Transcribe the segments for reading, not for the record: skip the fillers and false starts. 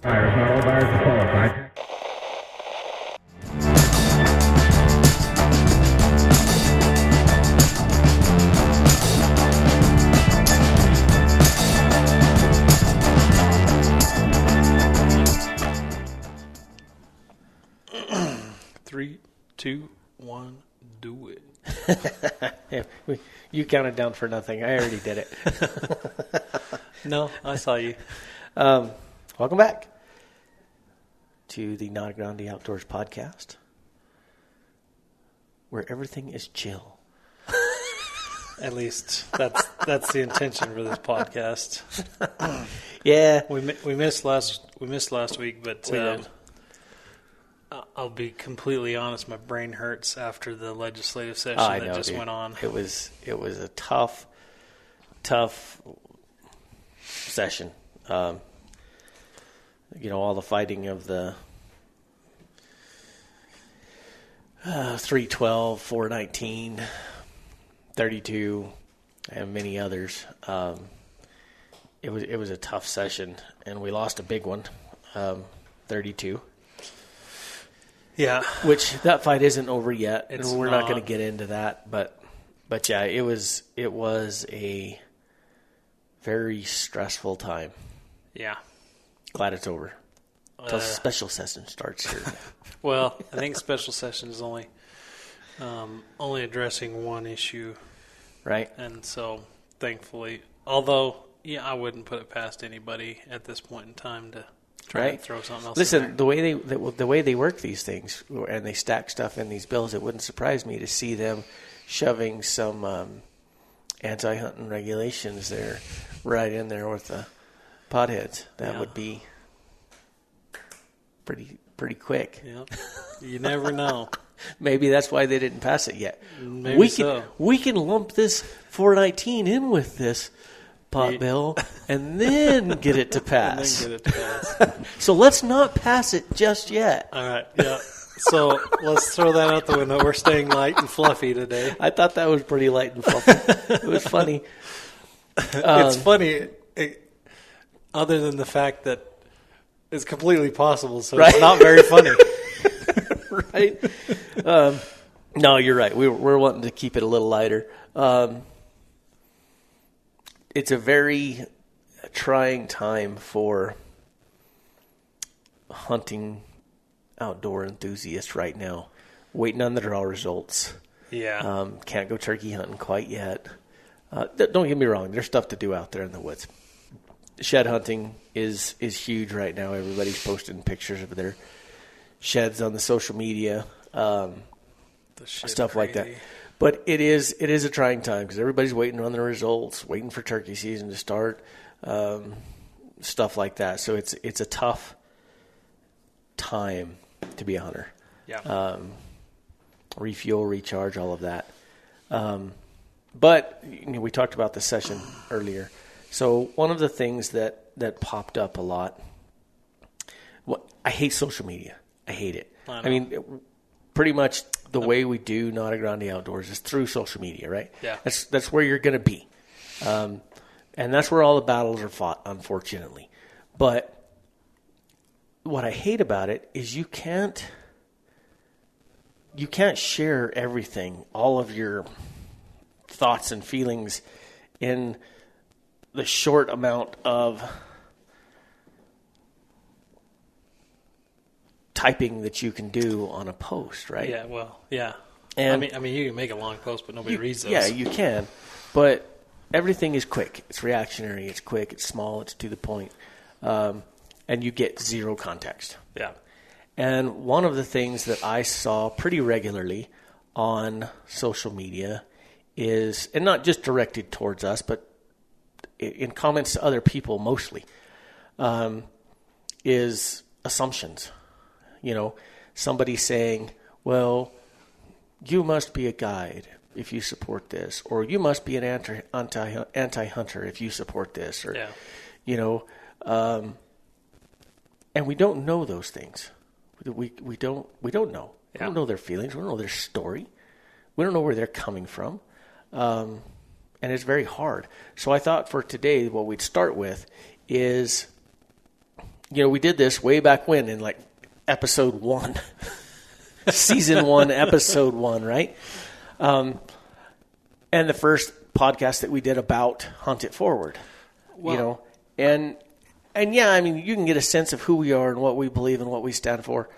Buyers, not all buyers are qualified. Three, two, one, do it. Yeah, you counted down for nothing. I already did it. No, I saw you. Welcome back to the Nada Grande Outdoors Podcast, where everything is chill. At least that's the intention for this podcast. Yeah, We missed last week, but we did. I'll be completely honest. My brain hurts after the legislative session I that know, just dude. went on. It was a tough session. All the fighting of the 312, 419, 32, and many others. It was a tough session, and we lost a big one, 32. Yeah, Which that fight isn't over yet, and It's we're not not. going to get into that. But yeah, it was a very stressful time. yeah. Glad it's over. Until special session starts here. Well, I think special session is only addressing one issue, Right? and so thankfully, although I wouldn't put it past anybody at this point in time to try Right. and throw something else. Listen, in the way they work these things and they stack stuff in these bills, it wouldn't surprise me to see them shoving some anti-hunting regulations there right in there with the potheads. That Yeah. would be pretty quick. there. Yep. You never know. Maybe that's why they didn't pass it yet. Maybe so. We can lump this 419 in with this pot Yeah. bill and then get it to And pass. then get it to pass. So let's not pass it just yet. All right. Yeah. So let's throw that out the window. We're staying light and fluffy today. I thought that was pretty light and fluffy. It was funny. It's funny, other than the fact that it's completely possible, so Right. it's not very funny. Right? No, you're right. We're wanting to keep it a little lighter. It's a very trying time for hunting outdoor enthusiasts right now. Waiting on the draw results. Yeah. Can't go turkey hunting quite yet. Don't get me wrong. There's stuff to do out there in the woods. Shed hunting is huge right now. Everybody's posting pictures of their sheds on the social media, The shit stuff like that. crazy. But it is a trying time because everybody's waiting on the results, waiting for turkey season to start, stuff like that. So it's a tough time to be a hunter. Yeah. Refuel, recharge, all of that. But we talked about this session earlier. So one of the things that popped up a lot, I hate social media. I hate it. I mean, pretty much the way we do Nada Grande Outdoors is through social media, right? Yeah. That's where you're going to be. And that's where all the battles are fought, unfortunately. But what I hate about it is you can't share everything, all of your thoughts and feelings in the short amount of typing that you can do on a post, right? Yeah. Well. Yeah. And I mean, you can make a long post, but nobody reads those. Yeah, you can. But everything is quick. It's reactionary. It's quick. It's small. It's to the point. And you get zero context. Yeah. And one of the things that I saw pretty regularly on social media is, and not just directed towards us, but in comments to other people mostly, is assumptions. Somebody saying, well, you must be a guide if you support this, or you must be an anti-hunter if you support this, or, and we don't know those things. We don't know. We don't know their feelings. We don't know their story. We don't know where they're coming from. And it's very hard. So I thought for today what we'd start with is we did this way back when in like episode 1, season 1, episode 1, right? And the first podcast that we did about Hunt It Forward, and yeah, I mean, you can get a sense of who we are and what we believe and what we stand for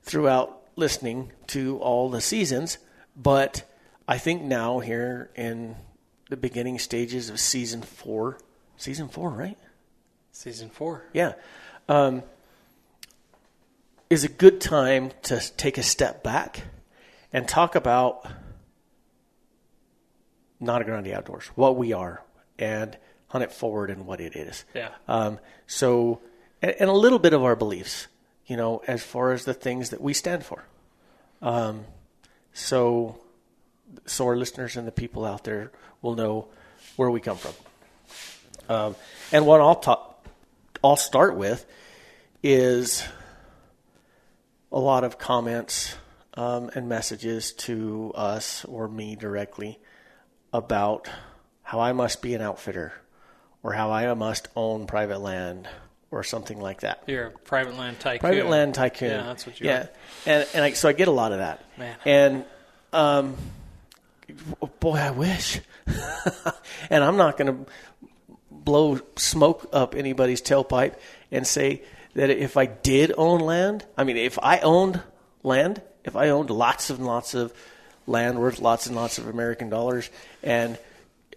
throughout listening to all the seasons. But I think now here in the beginning stages of season 4, right? Season 4. Yeah. Is a good time to take a step back and talk about Nada Grande Outdoors, what we are, and Hunt It Forward and what it is. Yeah. So, and a little bit of our beliefs, as far as the things that we stand for. So our listeners and the people out there will know where we come from. And what I'll start with is a lot of comments and messages to us or me directly about how I must be an outfitter or how I must own private land or something like that. You're a private land tycoon. Private land tycoon. Yeah, that's what you are. And so I get a lot of that. Man. And boy, I wish. And I'm not going to blow smoke up anybody's tailpipe and say that if I did own land, if I owned land, if I owned lots and lots of land worth lots and lots of American dollars and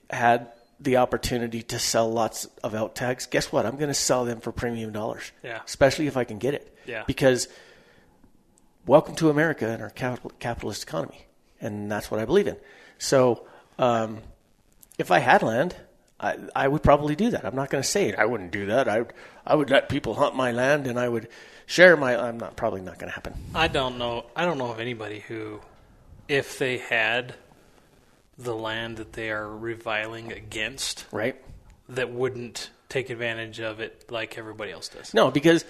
had the opportunity to sell lots of out tags, guess what? I'm going to sell them for premium dollars. Yeah. Especially if I can get it. Yeah. Because welcome to America and our capitalist economy. And that's what I believe in. So if I had land, I would probably do that. I'm not going to say I wouldn't do that. I would let people hunt my land and I would share probably not going to happen. I don't know of anybody who, if they had the land that they are reviling against, right, that wouldn't take advantage of it like everybody else does. No, because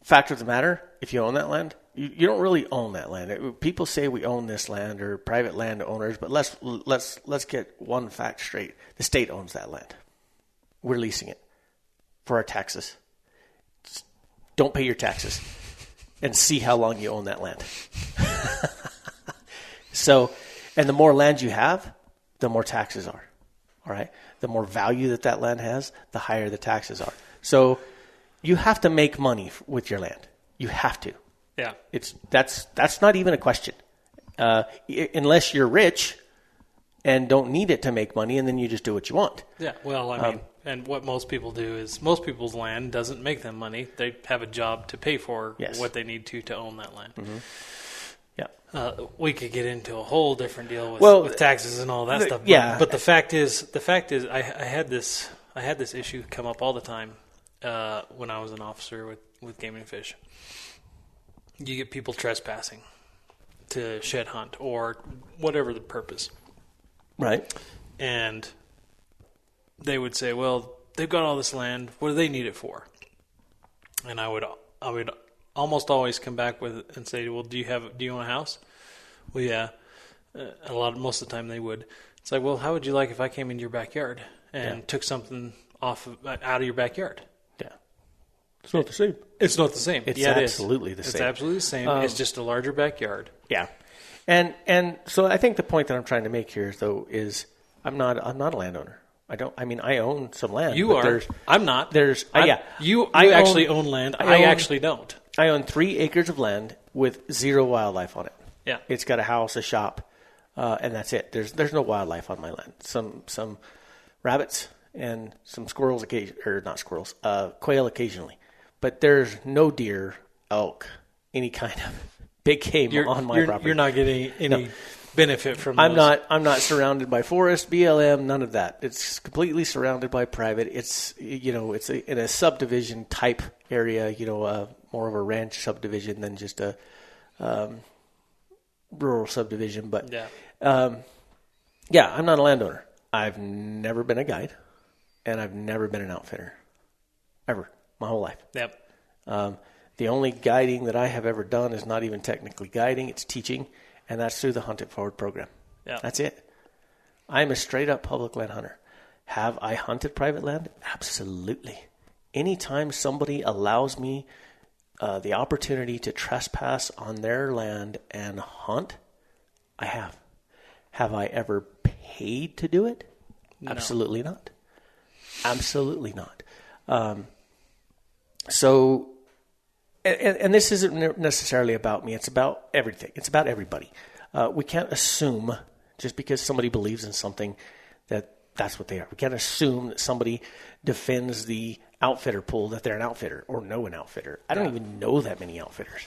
fact of the matter, if you own that land, you don't really own that land. People say we own this land or private land owners, but let's get one fact straight. The state owns that land. We're leasing it for our taxes. Don't pay your taxes and see how long you own that land. So, and the more land you have, the more taxes are. All right? The more value that land has, the higher the taxes are. So, you have to make money with your land. You have to. Yeah. That's not even a question. Unless you're rich and don't need it to make money, and then you just do what you want. Yeah. Well, I mean, and what most people do is most people's land doesn't make them money. They have a job to pay for what they need to own that land. Mm-hmm. Yeah. We could get into a whole different deal with taxes and all that stuff. But the fact is, I had this issue come up all the time when I was an officer with Game and Fish. You get people trespassing to shed hunt or whatever the purpose. Right. And they would say, well, they've got all this land. What do they need it for? And I would almost always come back with and say, well, do you own a house? Well, yeah. Most of the time they would. It's like, well, how would you like if I came into your backyard and took something out of your backyard? Yeah. It's not the same. It's not the same. It's absolutely the same. It's absolutely the same. It's just a larger backyard. Yeah. And so I think the point that I'm trying to make here, though, is I'm not a landowner. I own some land. You are. I'm not. You actually own land. I actually don't. I own 3 acres of land with 0 wildlife on it. Yeah. It's got a house, a shop, and that's it. There's no wildlife on my land. Some rabbits and some squirrels quail occasionally. But there's no deer, elk, any kind of big game on my property. You're not getting any benefit from I'm not surrounded by forest, BLM, none of that. It's completely surrounded by private. It's it's in a subdivision type area, more of a ranch subdivision than just a rural subdivision. But I'm not a landowner. I've never been a guide, and I've never been an outfitter, ever, my whole life. Yep. The only guiding that I have ever done is not even technically guiding; it's teaching. And that's through the Hunt It Forward program. Yeah. That's it. I'm a straight-up public land hunter. Have I hunted private land? Absolutely. anytime somebody allows me the opportunity to trespass on their land and hunt, I have. Have I ever paid to do it? No. Absolutely not. Absolutely not. So, and this isn't necessarily about me. It's about everything. It's about everybody. We can't assume just because somebody believes in something that that's what they are. We can't assume that somebody defends the outfitter pool that they're an outfitter or know an outfitter. I don't even know that many outfitters.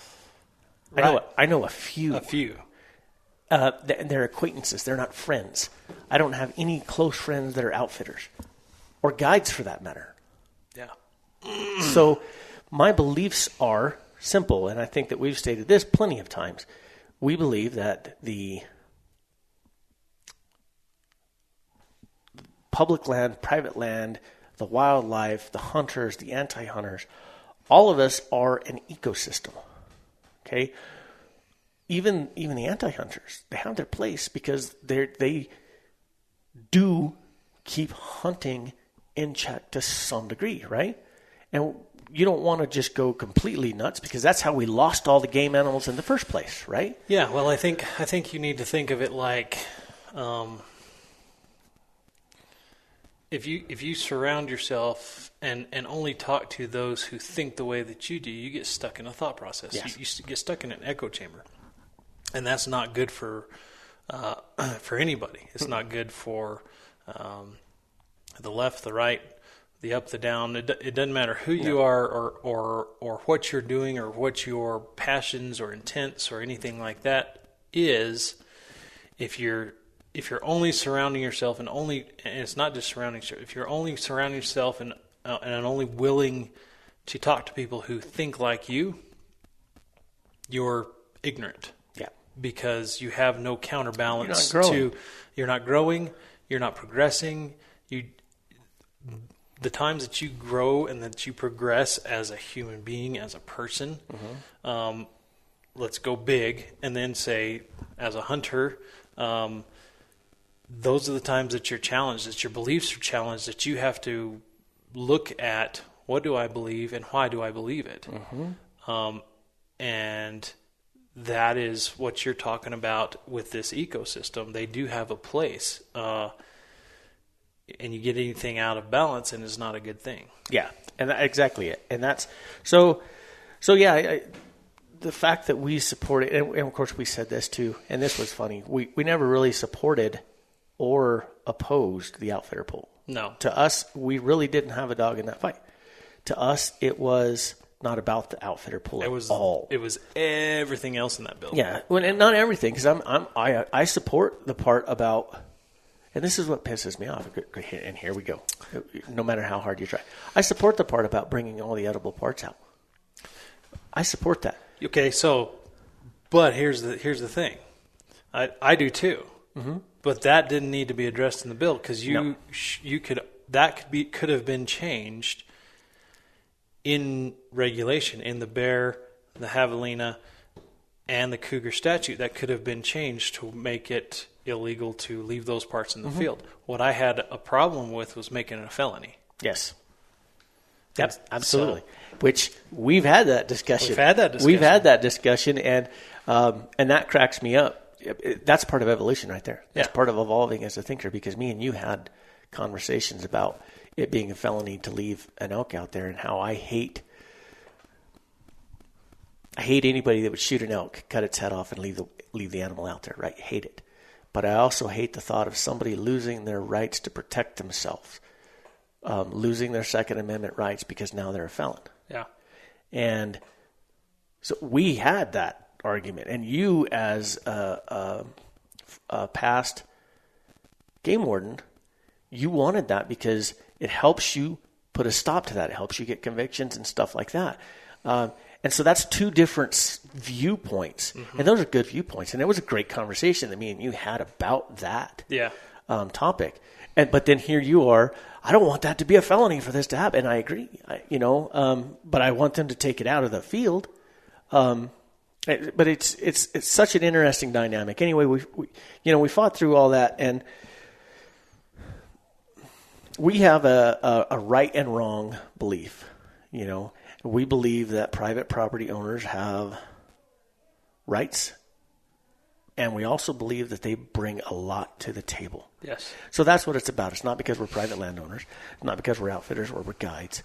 Right. I know a few. A few. They're acquaintances. They're not friends. I don't have any close friends that are outfitters or guides for that matter. Yeah. So my beliefs are simple, and I think that we've stated this plenty of times. We believe that the public land, private land, the wildlife, the hunters, the anti-hunters, all of us are an ecosystem. Okay? Even the anti-hunters, they have their place because they do keep hunting in check to some degree, right? And you don't want to just go completely nuts because that's how we lost all the game animals in the first place, right? Yeah, well, I think you need to think of it like if you surround yourself and only talk to those who think the way that you do, you get stuck in a thought process. Yes. You get stuck in an echo chamber. And that's not good for anybody. It's not good for the left, the right, the up, the down. It doesn't matter who you are or what you're doing or what your passions or intents or anything like that is. If you're only surrounding yourself and it's not just surrounding yourself. If you're only surrounding yourself and only willing to talk to people who think like you, you're ignorant. Because you have no counterbalance you're not growing, you're not progressing. The times that you grow and that you progress as a human being, as a person, let's go big and then say as a hunter, those are the times that you're challenged, that your beliefs are challenged, that you have to look at what do I believe and why do I believe it? And that is what you're talking about with this ecosystem. They do have a place, and you get anything out of balance, and it's not a good thing. Yeah, and exactly it. And that's so. Yeah, the fact that we supported, and of course we said this too, and this was funny. We never really supported or opposed the outfitter pool. No, to us, we really didn't have a dog in that fight. To us, it was not about the outfitter pool at all. It was everything else in that bill. Yeah, well, and not everything, because I support the part about, and this is what pisses me off. And here we go. No matter how hard you try, I support the part about bringing all the edible parts out. I support that. Okay, but here's the thing. I do too. Mm-hmm. But that didn't need to be addressed in the bill because could have been changed in regulation, in the bear, the javelina, and the cougar statute. That could have been changed to make it illegal to leave those parts in the field. What I had a problem with was making it a felony. Yes. Yep, absolutely. Which we've had that discussion. We've had that discussion, and that cracks me up. That's part of evolution right there. That's part of evolving as a thinker, because me and you had conversations about it being a felony to leave an elk out there, and how I hate anybody that would shoot an elk, cut its head off, and leave the animal out there. Right? Hate it. But I also hate the thought of somebody losing their rights to protect themselves, losing their Second Amendment rights because now they're a felon. Yeah. And so we had that argument, and you, as a past game warden, you wanted that because it helps you put a stop to that. It helps you get convictions and stuff like that. And so that's two different viewpoints, and those are good viewpoints. And it was a great conversation that me and you had about that topic. But then here you are. I don't want that to be a felony for this to happen. And I agree, but I want them to take it out of the field. But it's such an interesting dynamic. Anyway, we fought through all that, and we have a right and wrong belief. We believe that private property owners have rights, and we also believe that they bring a lot to the table. Yes. So that's what it's about. It's not because we're private landowners. It's not because we're outfitters or we're guides.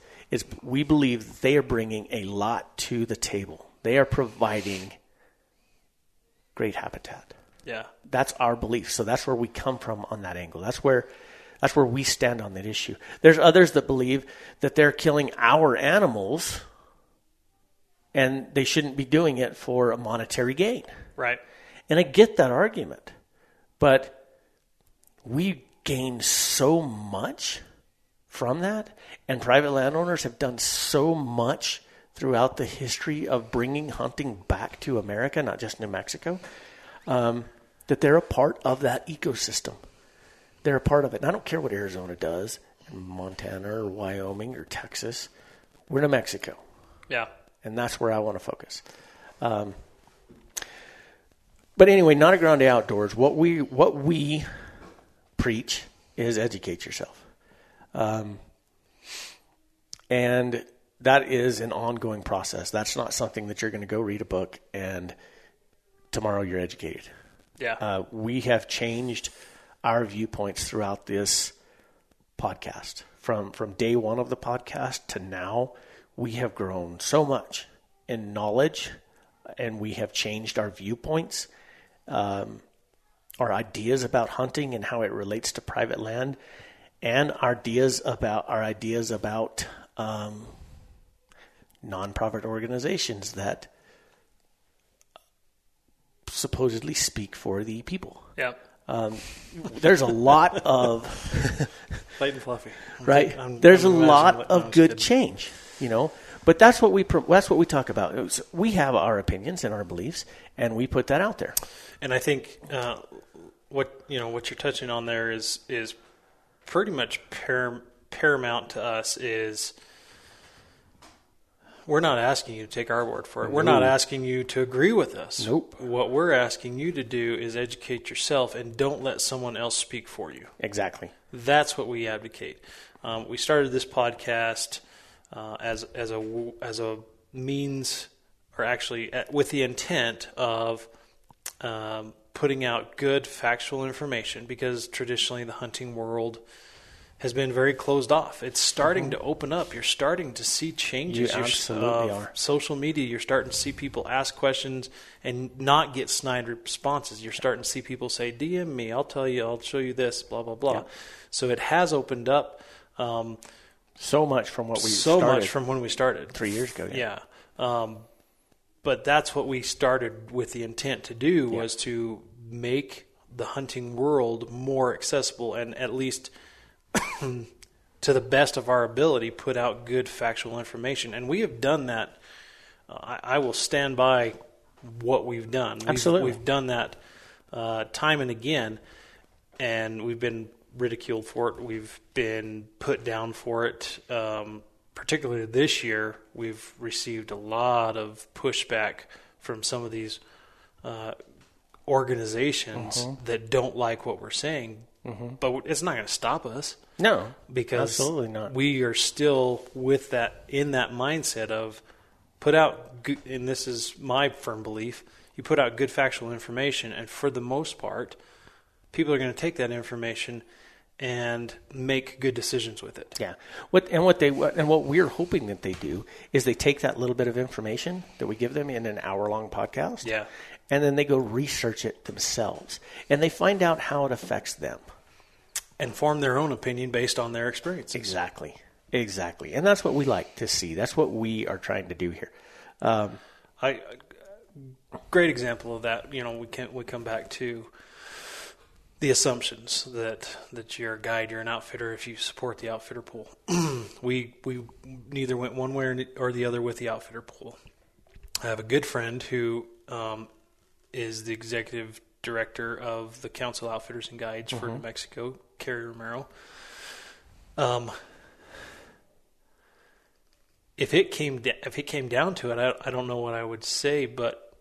We believe that they are bringing a lot to the table. They are providing great habitat. Yeah. That's our belief. So that's where we come from on that angle. That's where we stand on that issue. There's others that believe that they're killing our animals and they shouldn't be doing it for a monetary gain. Right. And I get that argument. But we gain so much from that, and private landowners have done so much throughout the history of bringing hunting back to America, not just New Mexico, that they're a part of that ecosystem. They're a part of it. And I don't care what Arizona does, Montana or Wyoming or Texas. We're New Mexico. Yeah. And that's where I want to focus. But anyway, Nada Grande Outdoors, what we preach is educate yourself. And that is an ongoing process. That's not something that you're going to go read a book and tomorrow you're educated. Yeah. We have changed our viewpoints throughout this podcast. From day one of the podcast to now, we have grown so much in knowledge, and we have changed our viewpoints, our ideas about hunting and how it relates to private land, and our ideas about nonprofit organizations that supposedly speak for the people. Yeah. There's a lot of light and fluffy, right? There's a lot of good change, But that's what we talk about. We have our opinions and our beliefs, and we put that out there. And I think what you're touching on there is pretty much paramount to us. Is we're not asking you to take our word for it. We're not asking you to agree with us. Nope. What we're asking you to do is educate yourself and don't let someone else speak for you. Exactly. That's what we advocate. We started this podcast as a means, or actually with the intent of putting out good factual information, because traditionally the hunting world has been very closed off. It's starting to open up. You're starting to see changes. You absolutely are. Social media, you're starting to see people ask questions and not get snide responses. You're starting to see people say, DM me, I'll tell you, I'll show you this, blah, blah, blah. Yeah. So it has opened up. So much from what we started. So much from when we started. 3 years ago. Yeah. But that's what we started with the intent to do, was to make the hunting world more accessible, and at least to the best of our ability, put out good factual information. And we have done that. I will stand by what we've done. Absolutely. We've done that time and again, and we've been ridiculed for it. We've been put down for it. Particularly this year, we've received a lot of pushback from some of these organizations that don't like what we're saying. But it's not going to stop us. No, because absolutely not. We are still with that, in that mindset of put out good, and this is my firm belief, you put out good factual information, and for the most part, people are going to take that information and make good decisions with it. Yeah. What we're hoping that they do is they take that little bit of information that we give them in an hour-long podcast. Yeah. And then they go research it themselves, and they find out how it affects them. And form their own opinion based on their experiences. Exactly. And that's what we like to see. That's what we are trying to do here. Great example of that. We come back to the assumptions that you're a guide, you're an outfitter if you support the outfitter pool. We neither went one way or the other with the outfitter pool. I have a good friend who is the executive director of the Council of Outfitters and Guides for New Mexico, Kerry Romero. If it came down to it, I don't know what I would say, but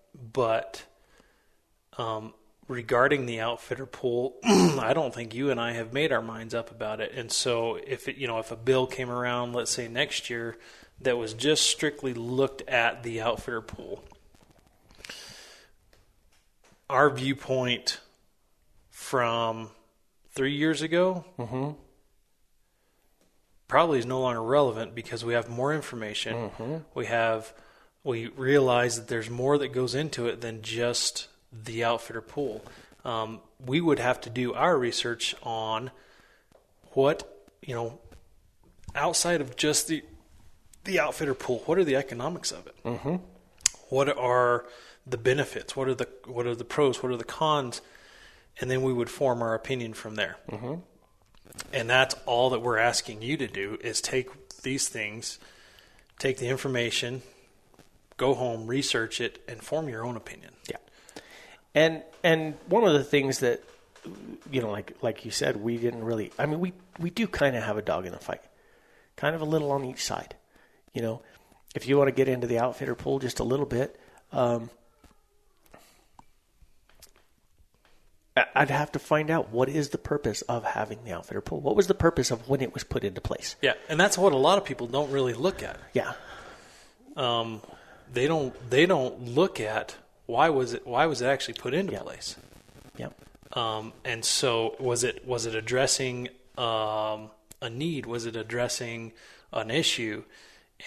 regarding the outfitter pool, I don't think you and I have made our minds up about it. And so if a bill came around, let's say next year, that was just strictly looked at the outfitter pool, our viewpoint from 3 years ago probably is no longer relevant because we have more information. We realize that there's more that goes into it than just the outfitter pool. We would have to do our research on what, outside of just the outfitter pool, what are the economics of it? What are the benefits? What are the pros? What are the cons? And then we would form our opinion from there. And that's all that we're asking you to do is take these things, take the information, go home, research it, and form your own opinion. Yeah. And one of the things that, like you said, we didn't really, we do kind of have a dog in the fight, kind of a little on each side. If you want to get into the outfitter pool just a little bit, I'd have to find out what is the purpose of having the outfitter pool. What was the purpose of when it was put into place? Yeah, and that's what a lot of people don't really look at. Yeah. They don't look at why was it actually put into place. Yep. And so was it addressing a need? Was it addressing an issue?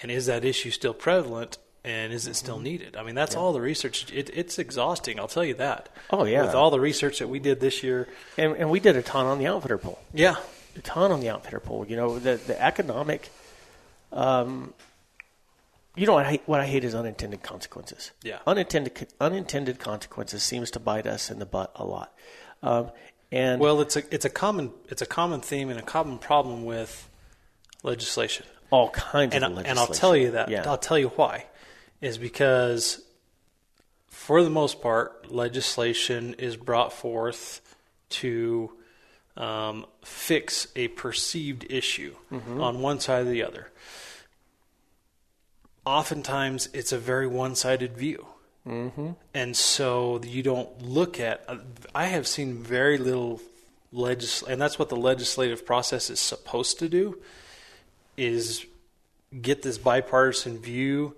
And is that issue still prevalent? And is it still needed? That's all the research. It's exhausting, I'll tell you that. Oh, yeah. With all the research that we did this year. And we did a ton on the outfitter pool. Yeah. A ton on the outfitter pool. The economic, what I hate is unintended consequences. Yeah. Unintended consequences seems to bite us in the butt a lot. It's a common theme and a common problem with legislation. All kinds of legislation. And I'll tell you that. Yeah. I'll tell you why. Is because, for the most part, legislation is brought forth to fix a perceived issue on one side or the other. Oftentimes, it's a very one-sided view. And so you don't look at... I have seen very little and that's what the legislative process is supposed to do, is get this bipartisan view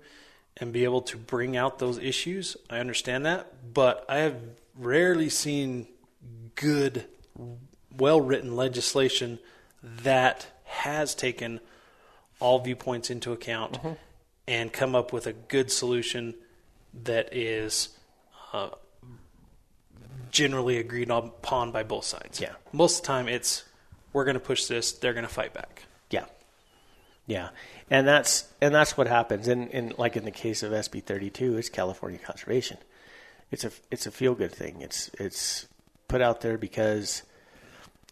and be able to bring out those issues. I understand that, but I have rarely seen good, well-written legislation that has taken all viewpoints into account and come up with a good solution that is generally agreed upon by both sides. Yeah. Most of the time it's, we're going to push this, they're going to fight back. Yeah, and that's what happens. And like in the case of SB 32, it's California conservation. It's a feel good thing. It's put out there because,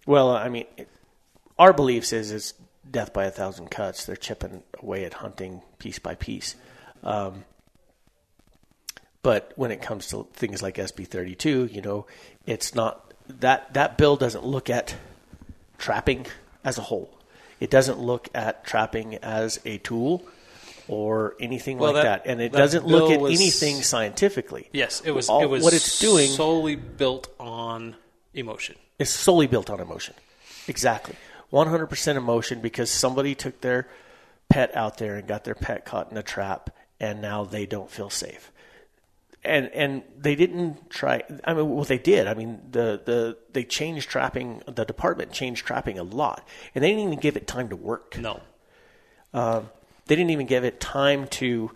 our beliefs is it's death by 1,000 cuts. They're chipping away at hunting piece by piece. But when it comes to things like SB 32, it's not that bill doesn't look at trapping as a whole. It doesn't look at trapping as a tool or anything like that. And it doesn't look at anything scientifically. Yes, it was what it's doing solely built on emotion. It's solely built on emotion. Exactly. 100% emotion because somebody took their pet out there and got their pet caught in a trap and now they don't feel safe. And they didn't try. They did. They changed trapping. The department changed trapping a lot, and they didn't even give it time to work. No, they didn't even give it time to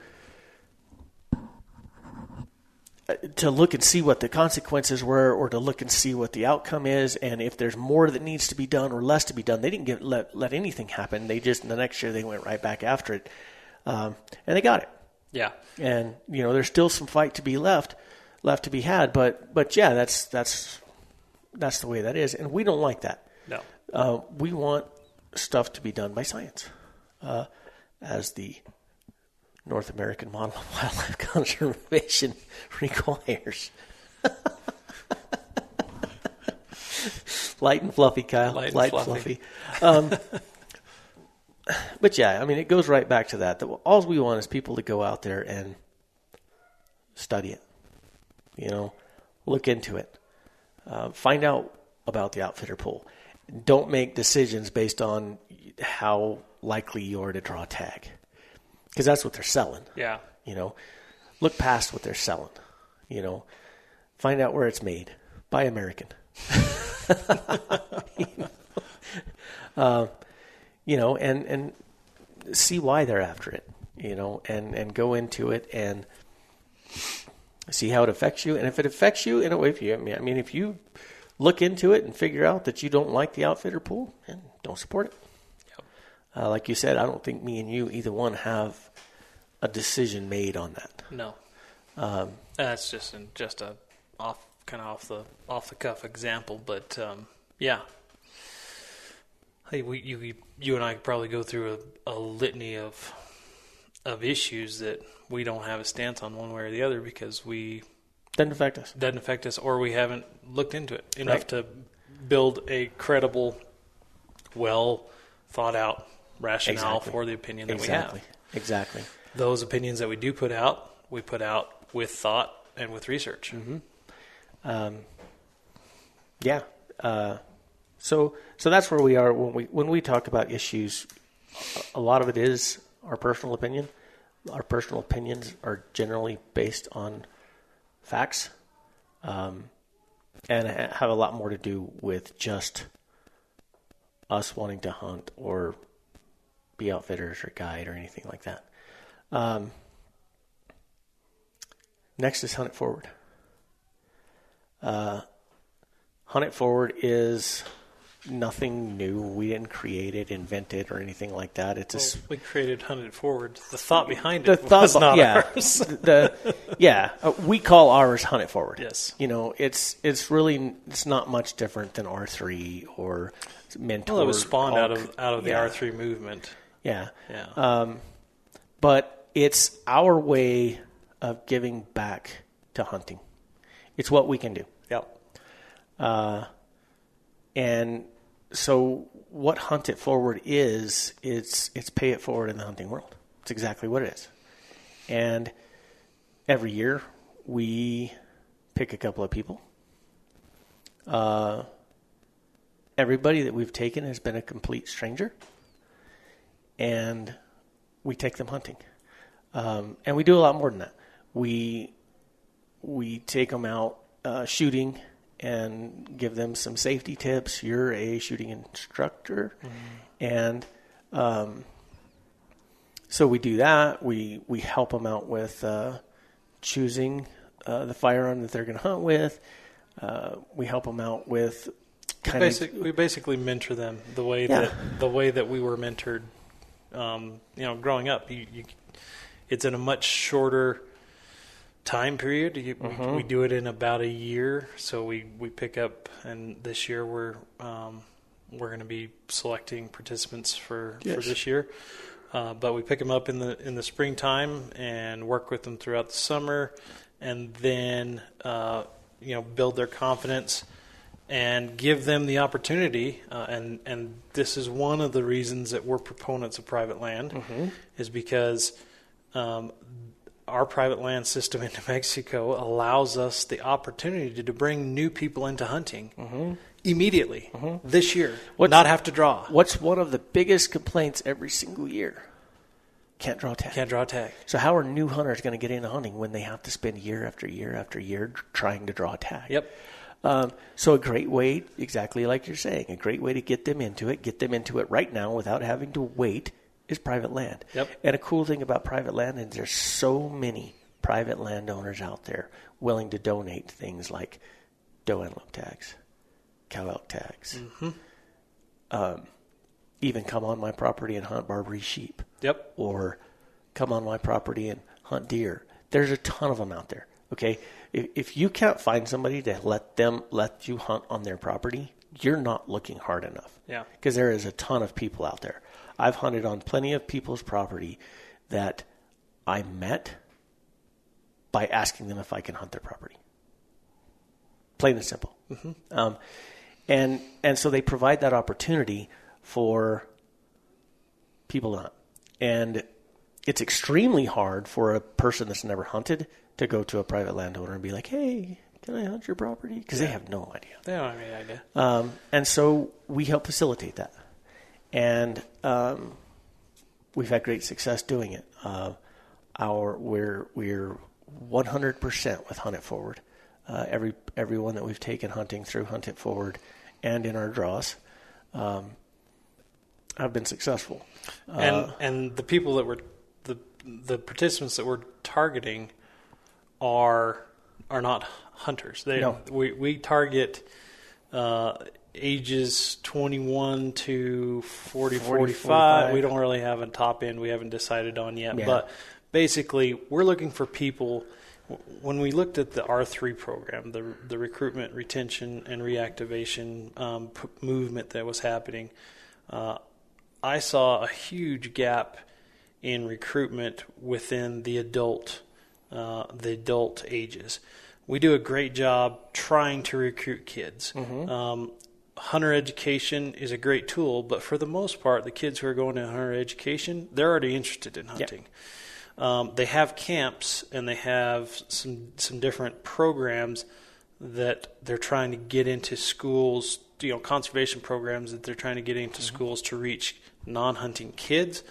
look and see what the consequences were, or to look and see what the outcome is, and if there's more that needs to be done or less to be done. They didn't let anything happen. They just the next year they went right back after it, and they got it. Yeah, and there's still some fight to be left to be had, but yeah, that's the way that is, and we don't like that. No, we want stuff to be done by science, as the North American model of wildlife conservation requires. Light and fluffy, Kyle. Light and fluffy. But yeah, it goes right back to that. All we want is people to go out there and study it. Look into it. Find out about the outfitter pool. Don't make decisions based on how likely you are to draw a tag. because that's what they're selling. Yeah. Look past what they're selling. Find out where it's made. Buy American. And see why they're after it. And go into it and see how it affects you. And if it affects you in a way, if you look into it and figure out that you don't like the outfitter pool, then don't support it. Yep. Like you said, I don't think me and you, either one, have a decision made on that. No. That's just a off the cuff example, but yeah. Hey, you and I could probably go through a litany of issues that we don't have a stance on one way or the other because doesn't affect us, or we haven't looked into it enough to build a credible, well thought out rationale for the opinion that we have. Exactly. Those opinions that we do put out, we put out with thought and with research. Mm-hmm. So that's where we are when we talk about issues. A lot of it is our personal opinion. Our personal opinions are generally based on facts, and have a lot more to do with just us wanting to hunt or be outfitters or guide or anything like that. Next is Hunt It Forward. Hunt It Forward is nothing new. We didn't create it, invent it, or anything like that. We created Hunt It Forward. The thought behind it was not ours. We call ours Hunt It Forward. Yes. It's not much different than R3 or Mentor. Well, it was spawned out of the R3 movement. Yeah. Yeah. But it's our way of giving back to hunting. It's what we can do. Yep. And so what Hunt It Forward is, it's pay it forward in the hunting world. It's exactly what it is. And every year we pick a couple of people. Everybody that we've taken has been a complete stranger. And we take them hunting. And we do a lot more than that. We take them out shooting and give them some safety tips. You're a shooting instructor. Mm-hmm. And so we do that. We help them out with choosing the firearm that they're going to hunt with. We help them out with we basically mentor them the way that we were mentored. Growing up, it's in a much shorter time period. We do it in about a year. So we pick up, and this year we're going to be selecting participants for this year. But we pick them up in the springtime and work with them throughout the summer, and then build their confidence and give them the opportunity. And this is one of the reasons that we're proponents of private land, is because our private land system in New Mexico allows us the opportunity to bring new people into hunting immediately this year, not have to draw. What's one of the biggest complaints every single year? Can't draw a tag. Can't draw a tag. So how are new hunters going to get into hunting when they have to spend year after year after year trying to draw a tag? Yep. So a great way, exactly like you're saying, a great way to get them into it right now without having to wait is private land. Yep. And a cool thing about private land is there's so many private landowners out there willing to donate things like doe antelope tags, cow elk tags, even come on my property and hunt Barbary sheep. Yep. Or come on my property and hunt deer. There's a ton of them out there. Okay, if you can't find somebody to let you hunt on their property, you're not looking hard enough. Yeah. Because there is a ton of people out there. I've hunted on plenty of people's property that I met by asking them if I can hunt their property. Plain and simple. And so they provide that opportunity for people to hunt. And it's extremely hard for a person that's never hunted to go to a private landowner and be like, hey, can I hunt your property? Because they have no idea. They don't have any idea. And so we help facilitate that. And we've had great success doing it. We're 100% with Hunt It Forward. Everyone that we've taken hunting through Hunt It Forward and in our draws have been successful. And the people that were the participants that we're targeting are not hunters. We target ages 21 to 40, 45. We don't really have a top end we haven't decided on yet. Yeah. But basically, we're looking for people. When we looked at the R3 program, the recruitment, retention, and reactivation movement that was happening, I saw a huge gap in recruitment within the adult ages. We do a great job trying to recruit kids. Mm-hmm. Hunter education is a great tool, but for the most part, the kids who are going to hunter education, they're already interested in hunting. Yep. They have camps and they have some different programs that they're trying to get into schools, conservation programs that they're trying to get into mm-hmm. schools to reach non-hunting kids.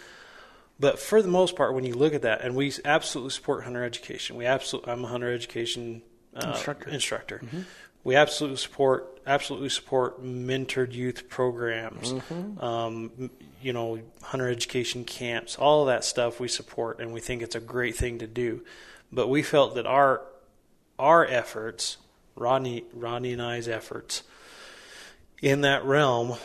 But for the most part, when you look at that, and we absolutely support hunter education. I'm a hunter education instructor. Mm-hmm. We absolutely support mentored youth programs, mm-hmm. Hunter education camps, all of that stuff we support, and we think it's a great thing to do. But we felt that our efforts, Rodney and I's efforts, in that realm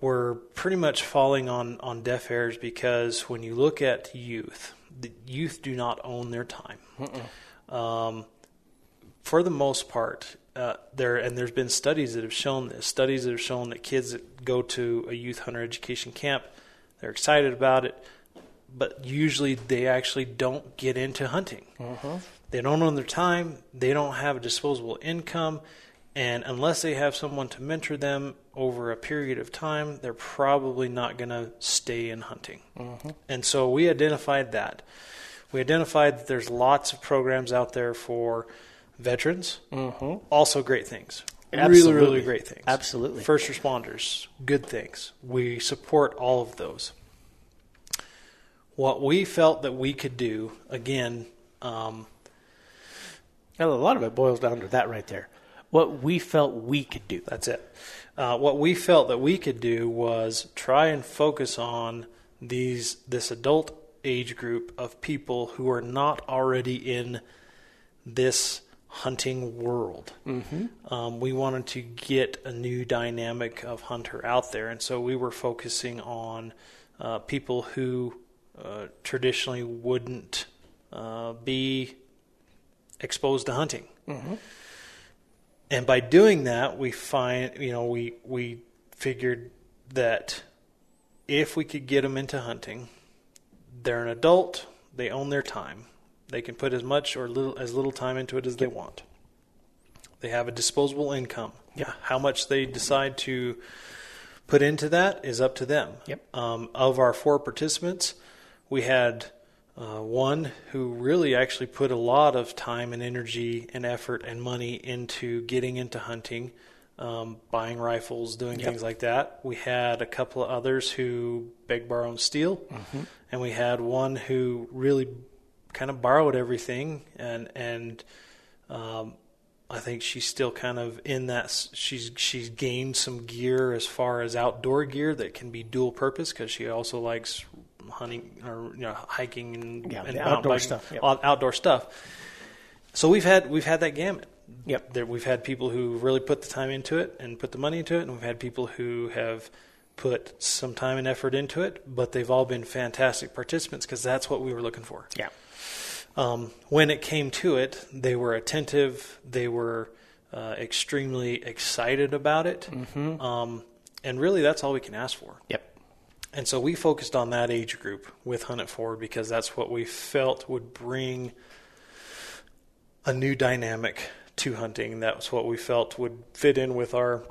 were pretty much falling on deaf ears, because when you look at youth, the youth do not own their time. For the most part, there's been studies that have shown this. Studies that have shown that kids that go to a youth hunter education camp, they're excited about it, but usually they actually don't get into hunting. Uh-huh. They don't own their time. They don't have a disposable income. And unless they have someone to mentor them over a period of time, they're probably not going to stay in hunting. Uh-huh. And so we identified that. We identified that there's lots of programs out there for veterans, mm-hmm. also great things. Absolutely. Really, really great things. Absolutely. First responders, good things. We support all of those. What we felt that we could do, again... a lot of it boils down to that right there. What we felt we could do. That's it. What we felt that we could do was try and focus on this adult age group of people who are not already in this hunting world. Mm-hmm. We wanted to get a new dynamic of hunter out there, and so we were focusing on people who traditionally wouldn't be exposed to hunting. Mm-hmm. And by doing that, we figured that if we could get them into hunting, they're an adult, they own their time. They can put as much or as little time into it as they want. They have a disposable income. Yeah. How much they decide to put into that is up to them. Yep. Of our 4 participants, we had one who really actually put a lot of time and energy and effort and money into getting into hunting, buying rifles, doing yep. things like that. We had a couple of others who begged, borrowed, and steal. Mm-hmm. And we had one who really kind of borrowed everything, and I think she's still kind of in that. She's gained some gear as far as outdoor gear that can be dual purpose, because she also likes hunting or hiking and outdoor stuff. Yep. Outdoor stuff. So we've had that gamut. Yep. We've had people who really put the time into it and put the money into it, and we've had people who have put some time and effort into it, but they've all been fantastic participants, because that's what we were looking for. Yeah. When it came to it, they were attentive. They were extremely excited about it. Mm-hmm. And really, that's all we can ask for. Yep. And so we focused on that age group with Hunt It Forward, because that's what we felt would bring a new dynamic to hunting. That's what we felt would fit in with our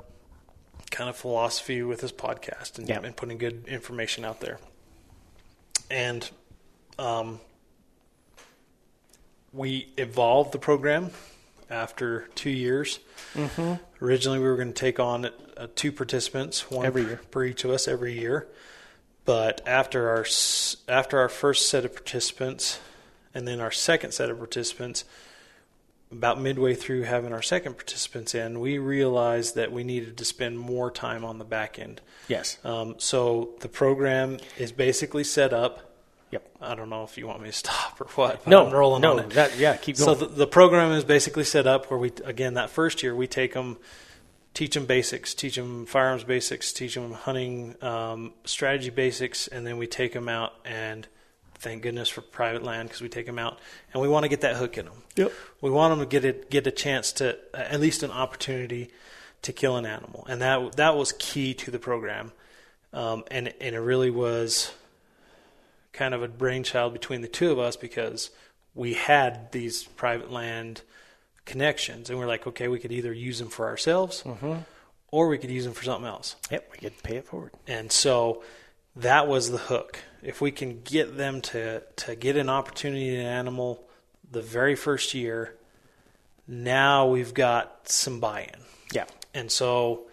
kind of philosophy with this podcast and putting good information out there. And we evolved the program after 2 years. Mm-hmm. Originally, we were going to take on 2 participants, one every year per each of us every year. But after our first set of participants, and then our second set of participants, about midway through having our second participants in, we realized that we needed to spend more time on the back end. Yes. So the program is basically set up. Yep. I don't know if you want me to stop or what. No, I'm rolling on it. Keep going. So the program is basically set up where that first year we teach them basics, teach them firearms basics, teach them hunting strategy basics, and then we take them out, and thank goodness for private land because we take them out, and we want to get that hook in them. Yep. We want them to get a chance to, at least an opportunity to kill an animal, and that was key to the program, and it really was kind of a brainchild between the two of us because we had these private land connections, and we're like, okay, we could either use them for ourselves or we could use them for something else. Yep, we could pay it forward. And so that was the hook. If we can get them to get an opportunity in an animal the very first year, now we've got some buy-in. Yeah. And so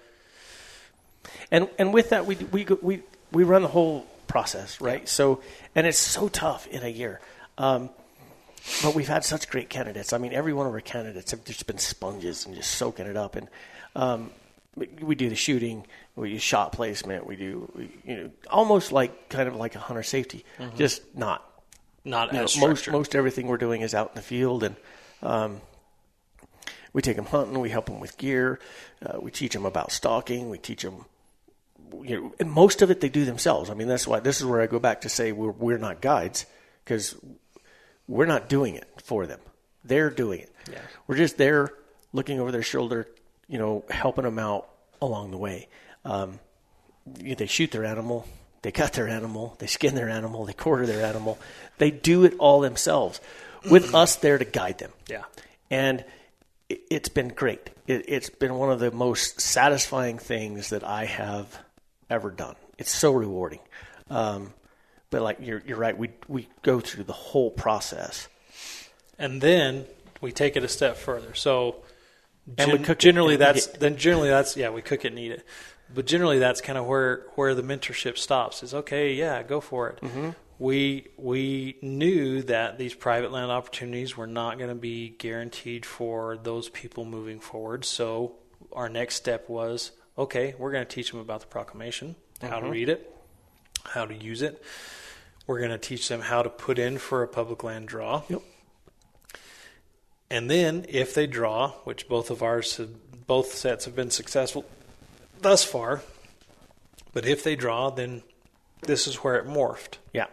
and with that we run the whole process, right? So, and it's so tough in a year. But we've had such great candidates. I mean, every one of our candidates have just been sponges and just soaking it up. And we do the shooting, we do shot placement, we do almost like kind of like a hunter safety, just not as structured. Most everything we're doing is out in the field, and we take them hunting, we help them with gear, we teach them about stalking, we teach them. And most of it they do themselves. I mean, that's why this is where I go back to say we're not guides, because we're not doing it for them. They're doing it. Yeah. We're just there looking over their shoulder, helping them out along the way. They shoot their animal, they cut their animal, they skin their animal, they quarter their animal. They do it all themselves with us there to guide them. Yeah. And it's been great. It's been one of the most satisfying things that I have ever done. It's so rewarding. But like you're right, we go through the whole process, and then we take it a step further. So we cook generally it that's we cook it and eat it. But generally that's kind of where the mentorship stops. Is okay, yeah, go for it. Mm-hmm. We knew that these private land opportunities were not going to be guaranteed for those people moving forward. So our next step was, okay, we're going to teach them about the proclamation, how to read it, how to use it. We're going to teach them how to put in for a public land draw. Yep. And then if they draw, which both sets have been successful thus far, but if they draw, then this is where it morphed. Yeah.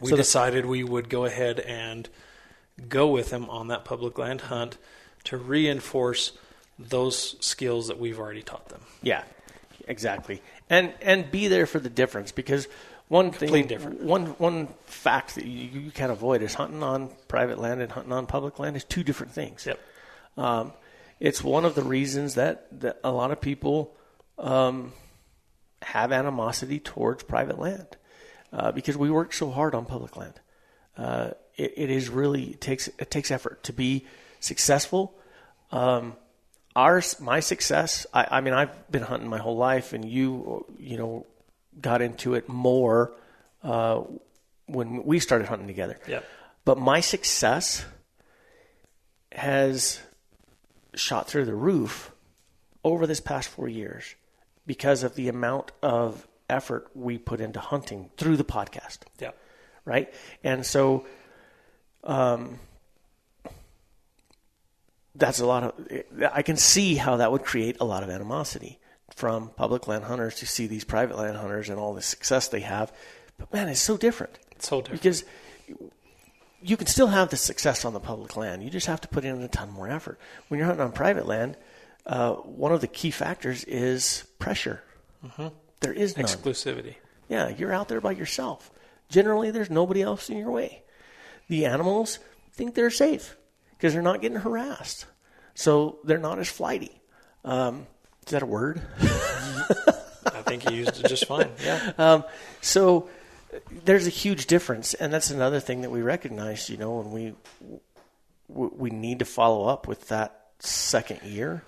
We decided we would go ahead and go with them on that public land hunt to reinforce those skills that we've already taught them. Yeah, exactly. And be there for the difference, because one fact that you can't avoid is hunting on private land and hunting on public land is two different things. Yep. It's one of the reasons that a lot of people have animosity towards private land, because we work so hard on public land. It takes effort to be successful. My success. I mean, I've been hunting my whole life, and you got into it more when we started hunting together. Yeah. But my success has shot through the roof over this past 4 years because of the amount of effort we put into hunting through the podcast. Yeah. Right? And so that's a lot of, I can see how that would create a lot of animosity from public land hunters to see these private land hunters and all the success they have. But man, it's so different. It's so different. Because you can still have the success on the public land. You just have to put in a ton more effort. When you're hunting on private land, one of the key factors is pressure. Mm-hmm. There is none. Exclusivity. Yeah, you're out there by yourself. Generally, there's nobody else in your way. The animals think they're safe because they're not getting harassed. So they're not as flighty. Is that a word? I think you used it just fine. Yeah. So there's a huge difference, and that's another thing that we recognize. And we need to follow up with that second year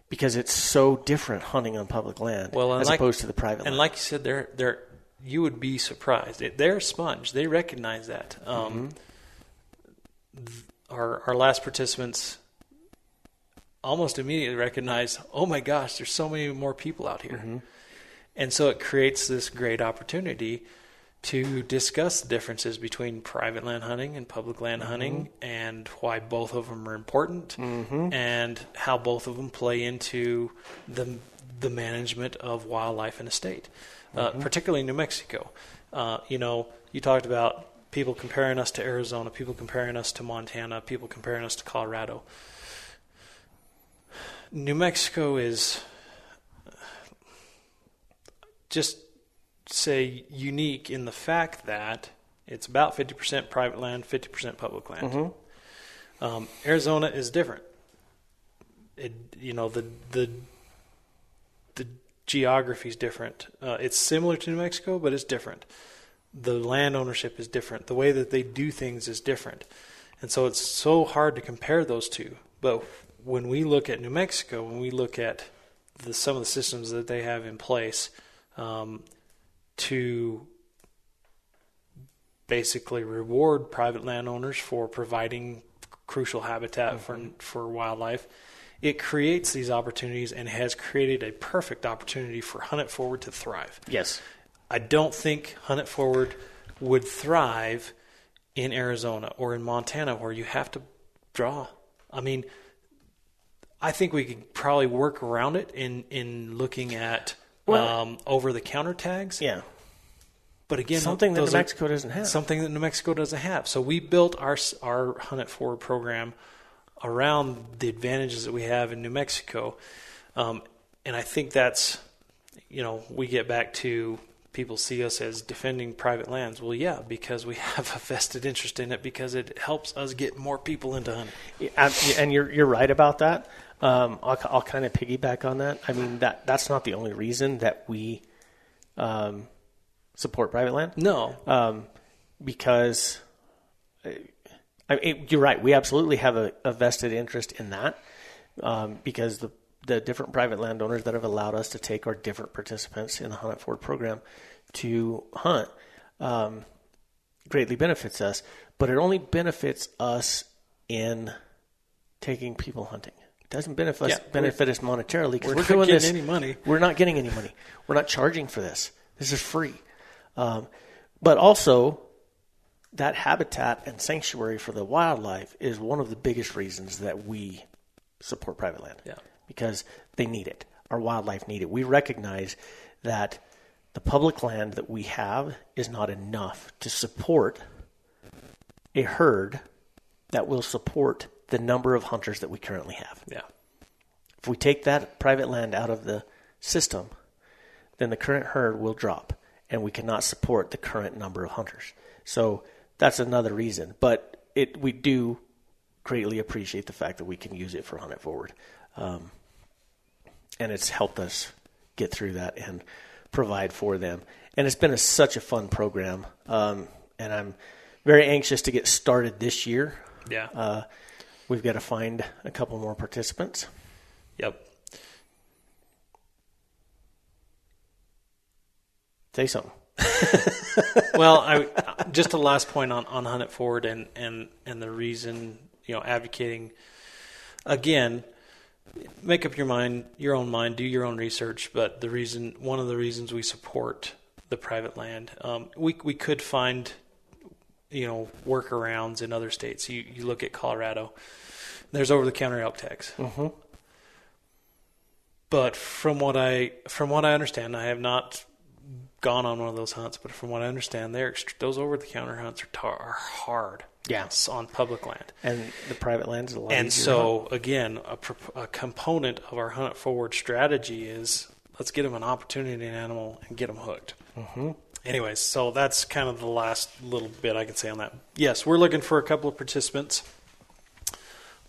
because it's so different hunting on public land as opposed to the private land. And like you said, they're you would be surprised. They're a sponge. They recognize that. Our last participants almost immediately recognized, oh my gosh, there's so many more people out here. And so it creates this great opportunity to discuss the differences between private land hunting and public land hunting, and why both of them are important, and how both of them play into the management of wildlife in a state, particularly New Mexico. You talked about people comparing us to Arizona, people comparing us to Montana, people comparing us to Colorado. New Mexico is just say unique in the fact that it's about 50% private land, 50% public land. Arizona is different. The geography is different. It's similar to New Mexico, but it's different. The land ownership is different. The way that they do things is different. And so it's so hard to compare those two. But when we look at New Mexico, when we look at some of the systems that they have in place to basically reward private landowners for providing crucial habitat for wildlife, it creates these opportunities and has created a perfect opportunity for Hunt It Forward to thrive. Yes. I don't think Hunt It Forward would thrive in Arizona or in Montana where you have to draw. I mean, I think we could probably work around it in looking at over-the-counter tags. Yeah. But again, something that New Mexico doesn't have. Something that New Mexico doesn't have. So we built our Hunt It Forward program around the advantages that we have in New Mexico. And I think that's, we get back to people see us as defending private lands. Well, yeah, because we have a vested interest in it because it helps us get more people into hunting. And you're right about that. I'll kind of piggyback on that. I mean, that's not the only reason that we support private land. No. Because you're right. We absolutely have a vested interest in that because the different private landowners that have allowed us to take our different participants in the Hunt It Forward program to hunt greatly benefits us. But it only benefits us in taking people hunting. It doesn't benefit us monetarily because we're doing this. Any money. We're not getting any money. We're not charging for this. This is free. But also, that habitat and sanctuary for the wildlife is one of the biggest reasons that we support private land. Yeah. Because they need it. Our wildlife need it. We recognize that the public land that we have is not enough to support a herd that will support the number of hunters that we currently have. Yeah. If we take that private land out of the system, then the current herd will drop, and we cannot support the current number of hunters. So that's another reason. But we do greatly appreciate the fact that we can use it for Hunt It Forward. And it's helped us get through that and provide for them. And it's been such a fun program. And I'm very anxious to get started this year. Yeah. We've got to find a couple more participants. Yep. Say something. Well, just the last point on Hunt It Forward and the reason, advocating, again, make up your own mind, do your own research. But one of the reasons we support the private land, we could find, workarounds in other states. You look at Colorado, there's over-the-counter elk tags. Mm-hmm. But from what I understand, I have not gone on one of those hunts, but from what I understand, those over-the-counter hunts are hard. Yeah, on public land, and the private land is a lot. And so, again, a component of our Hunt It Forward strategy is let's get them an opportunity animal and get them hooked. Mm-hmm. Anyways, so that's kind of the last little bit I can say on that. Yes, we're looking for a couple of participants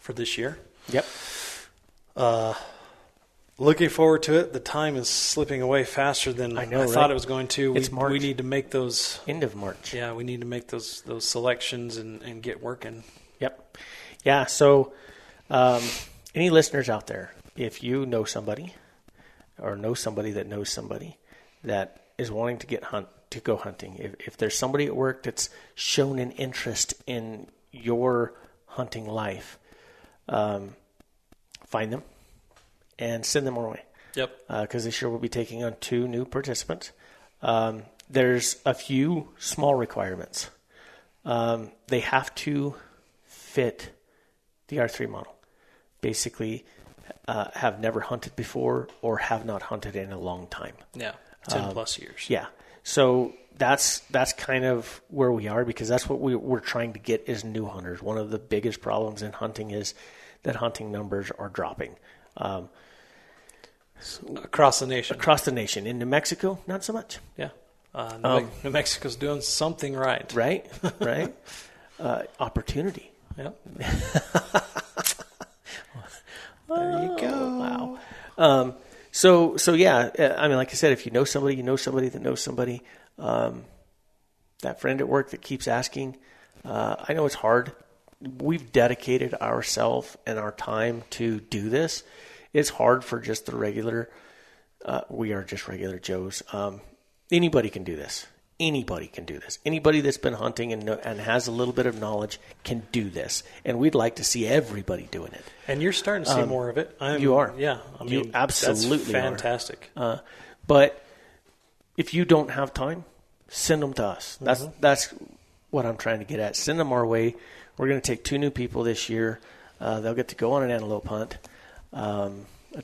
for this year. Yep. Looking forward to it. The time is slipping away faster than I thought it was going to. It's March. We need to make those end of March. Yeah, we need to make those selections and get working. Yep. Yeah. So, any listeners out there, if you know somebody, or know somebody that knows somebody that is wanting to get to go hunting. If there's somebody at work that's shown an interest in your hunting life, find them and send them our way. Yep. Because this year we'll be taking on 2 new participants. There's a few small requirements. They have to fit the R3 model. Basically, have never hunted before or have not hunted in a long time. Yeah, 10 plus years. Yeah. So that's kind of where we are, because that's what we're trying to get is new hunters. One of the biggest problems in hunting is that hunting numbers are dropping. Across the nation. Across the nation. In New Mexico, not so much. Yeah. New Mexico's doing something right. Right. Opportunity. Yep. There you go. Wow. So yeah, I mean, like I said, if you know somebody that knows somebody, that friend at work that keeps asking, I know it's hard. We've dedicated ourselves and our time to do this. It's hard for just the regular, we are just regular Joes. Anybody can do this. Anybody can do this. Anybody that's been hunting and has a little bit of knowledge can do this. And we'd like to see everybody doing it. And you're starting to see more of it. You are. Yeah. I mean, you absolutely that's fantastic. But if you don't have time, send them to us. That's what I'm trying to get at. Send them our way. We're going to take 2 new people this year. They'll get to go on an antelope hunt, a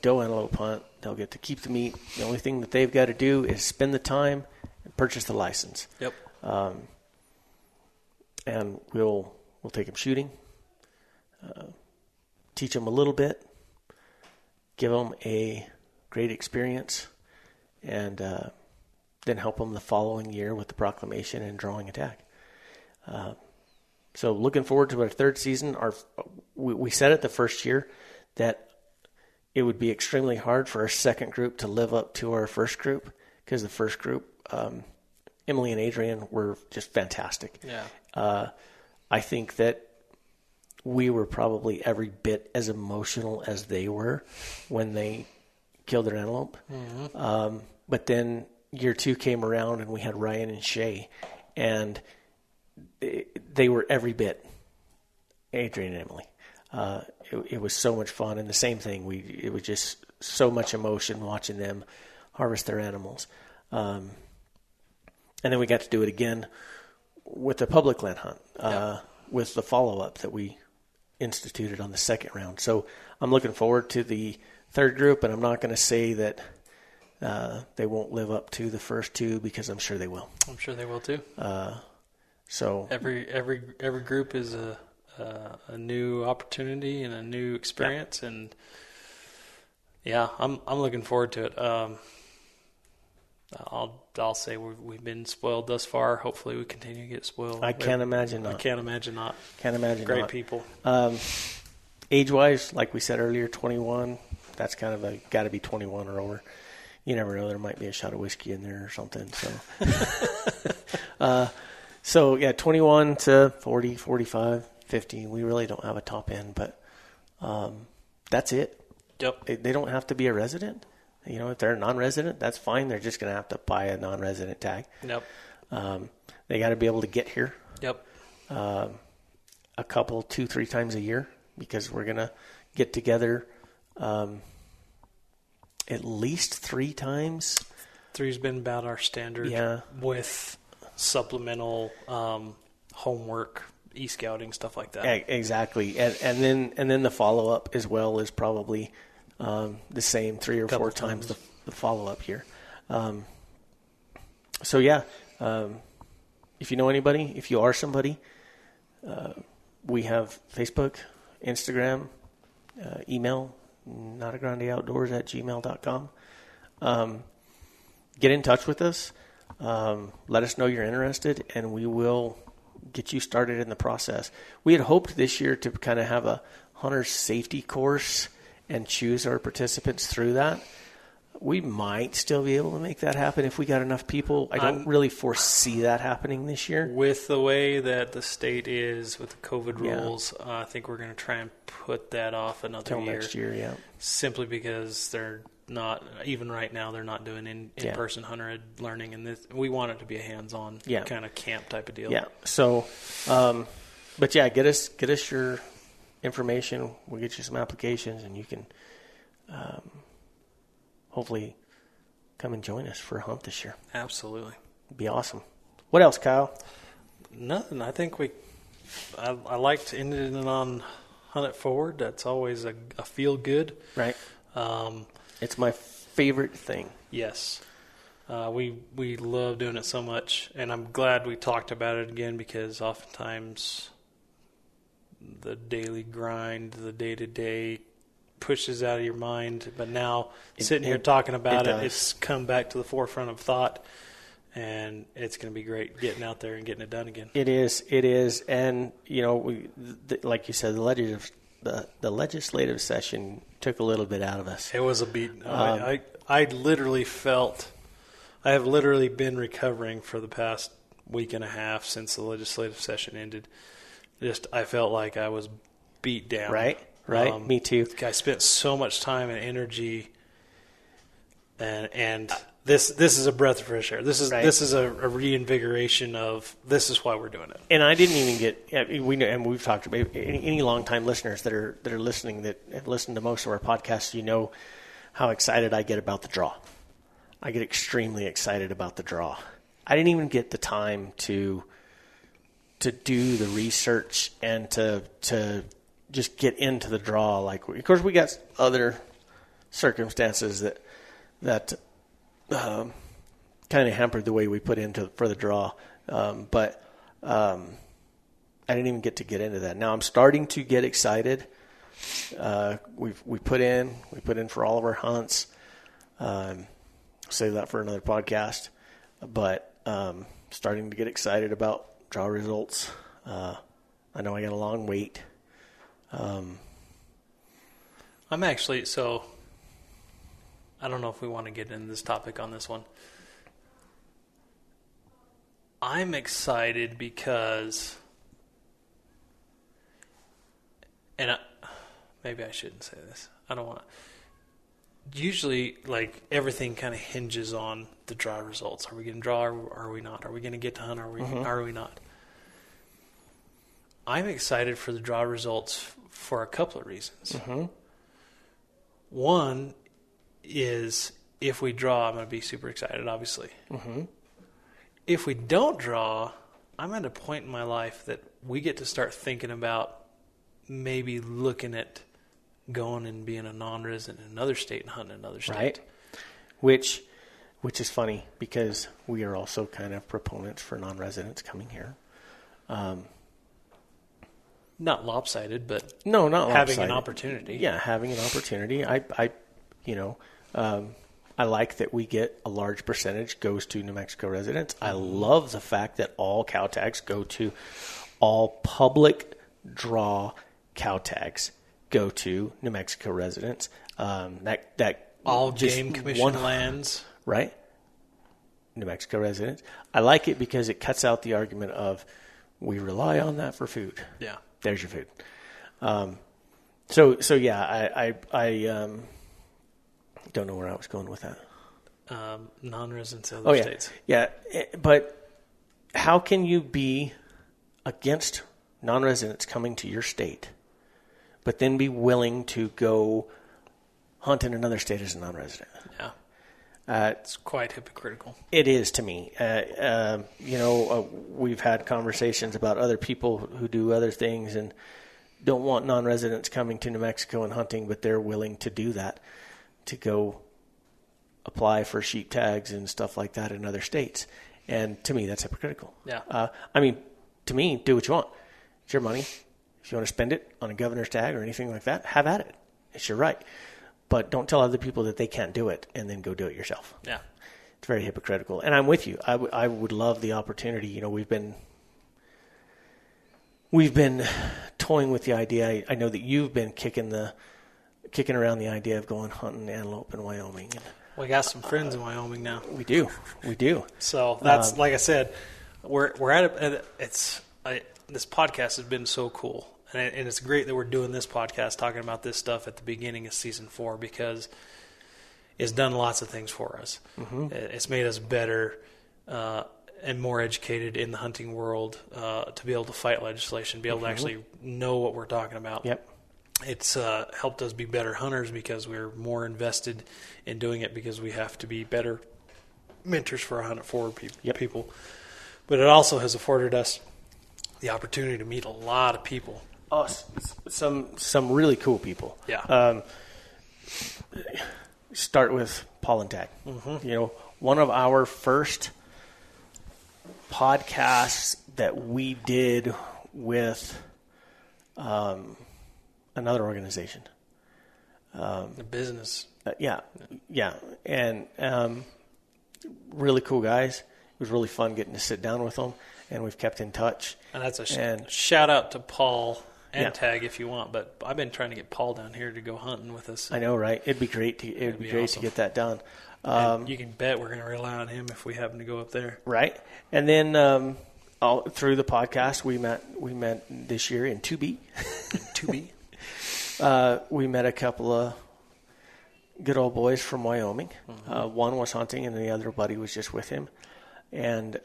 doe antelope hunt. They'll get to keep the meat. The only thing that they've got to do is spend the time and purchase the license. Yep. And we'll take them shooting, teach them a little bit, give them a great experience, and then help them the following year with the proclamation and drawing a tag. So looking forward to our 3rd season. We said it the first year that it would be extremely hard for our 2nd group to live up to our 1st group, because the 1st group, Emily and Adrian, were just fantastic. Yeah. I think that we were probably every bit as emotional as they were when they killed their antelope. Mm-hmm. But then year 2 came around and we had Ryan and Shay, and they were every bit Adrian and Emily. It was so much fun, and the same thing. It was just so much emotion watching them harvest their animals. And then we got to do it again with the public land hunt, with the follow-up that we instituted on the 2nd round. So I'm looking forward to the 3rd group, and I'm not going to say that they won't live up to the first 2, because I'm sure they will. I'm sure they will too. So every group is a new opportunity and a new experience, and I'm looking forward to it. I'll say we've been spoiled thus far. Hopefully, we continue to get spoiled. I can't imagine not. I can't imagine not. Can't imagine Great not. people. Age-wise, like we said earlier, 21. That's kind of got to be 21 or over. You never know. There might be a shot of whiskey in there or something. So, 21 to 40, 45, 50. We really don't have a top end, but that's it. Yep. They don't have to be a resident. If they're a non-resident, that's fine. They're just going to have to buy a non-resident tag. Yep. They got to be able to get here. Yep. A couple, 2-3 times a year, because we're going to get together at least 3 times. 3's been about our standard. Yeah. With supplemental homework, e-scouting, stuff like that. Exactly. And then the follow-up as well is probably the same 3 or 4 times the follow-up here. If you know anybody, if you are somebody, we have Facebook, Instagram, email, nadagrandeoutdoors@gmail.com. Get in touch with us. Let us know you're interested, and we will get you started in the process. We had hoped this year to kind of have a hunter safety course and choose our participants through that. We might still be able to make that happen if we got enough people. I don't really foresee that happening this year. With the way that the state is with the COVID rules, I think we're going to try and put that off another year. Next year, yeah. Simply because they're not, even right now, they're not doing in-person hunter ed learning, and we want it to be a hands-on kind of camp type of deal. Yeah. So, but yeah, get us your information. We'll get you some applications, and you can hopefully come and join us for a hunt this year. Absolutely. It'd be awesome. What else, Kyle? Nothing. I think I liked ending it on Hunt It Forward. That's always a feel good. Right. It's my favorite thing. Yes. We love doing it so much, and I'm glad we talked about it again, because oftentimes the daily grind, the day-to-day pushes out of your mind. But now sitting here talking about it, it's come back to the forefront of thought, and it's going to be great getting out there and getting it done again. It is. And, like you said, the legislative session took a little bit out of us. It was a beat. I literally felt, I have literally been recovering for the past week and a half since the legislative session ended. I felt like I was beat down. Right. Me too. I spent so much time and energy, and this is a breath of fresh air. This is a reinvigoration of, this is why we're doing it. And I didn't even get, we know, and we've talked about any longtime listeners that are listening, that have listened to most of our podcasts, you know how excited I get about the draw. I get extremely excited about the draw. I didn't even get the time to do the research and to just get into the draw. Like, of course, we got other circumstances that kind of hampered the way we put into for the draw. But I didn't even get into that. Now I'm starting to get excited. We put in for all of our hunts. Save that for another podcast. But starting to get excited about draw results. I know I got a long wait. I'm actually, so I don't know if we want to get into this topic on this one. I'm excited because, and maybe I shouldn't say this. I don't want to. Usually, like, everything kind of hinges on the draw results. Are we going to draw or are we not? Are we going to get to hunt or are we not? I'm excited for the draw results for a couple of reasons. Mm-hmm. One is, if we draw, I'm going to be super excited, obviously. Mm-hmm. If we don't draw, I'm at a point in my life that we get to start thinking about maybe looking at going and being a non-resident in another state and hunting another state. Right. Which is funny, because we are also kind of proponents for non-residents coming here. Not lopsided, but no, not having lopsided. An opportunity. Yeah, having an opportunity. I like that we get a large percentage goes to New Mexico residents. I love the fact that all cow tags go to, all public draw cow tags go to New Mexico residents. That all game commission lands, right? New Mexico residents. I like it because it cuts out the argument of, we rely on that for food. Yeah. There's your food. So yeah, I don't know where I was going with that. Non-residents of other states. Yeah, but how can you be against non-residents coming to your state, but then be willing to go hunt in another state as a non-resident? Yeah. It's quite hypocritical. It is to me. We've had conversations about other people who do other things and don't want non-residents coming to New Mexico and hunting, but they're willing to do that, to go apply for sheep tags and stuff like that in other states. And to me, that's hypocritical. Yeah. To me, do what you want. It's your money. If you want to spend it on a governor's tag or anything like that, have at it. It's your right. But don't tell other people that they can't do it and then go do it yourself. Yeah. It's very hypocritical. And I'm with you. I would love the opportunity. We've been toying with the idea. I know that you've been kicking around the idea of going hunting antelope in Wyoming. We got some friends in Wyoming now. We do. So that's, like I said, we're at this podcast has been so cool. And it's great that we're doing this podcast, talking about this stuff at the beginning of season 4, because has done lots of things for us. It's made us better and more educated in the hunting world to be able to fight legislation, be able to actually know what we're talking about. Yep. It's helped us be better hunters because we're more invested in doing it because we have to be better mentors for our hunt it forward people. But it also has afforded us the opportunity to meet a lot of people. Oh, some really cool people. Yeah. Start with Paul and Tag. One of our first podcasts that we did with another organization. The business. Yeah. And really cool guys. It was really fun getting to sit down with them, and we've kept in touch. And that's a shout out to Paul and Tag if you want, but I've been trying to get Paul down here to go hunting with us. I know, right? It'd be great awesome to get that done. You can bet we're going to rely on him if we happen to go up there. Right. And then all through the podcast, we met this year in 2B. 2B. We met a couple of good old boys from Wyoming. One was hunting, and the other buddy was just with him. And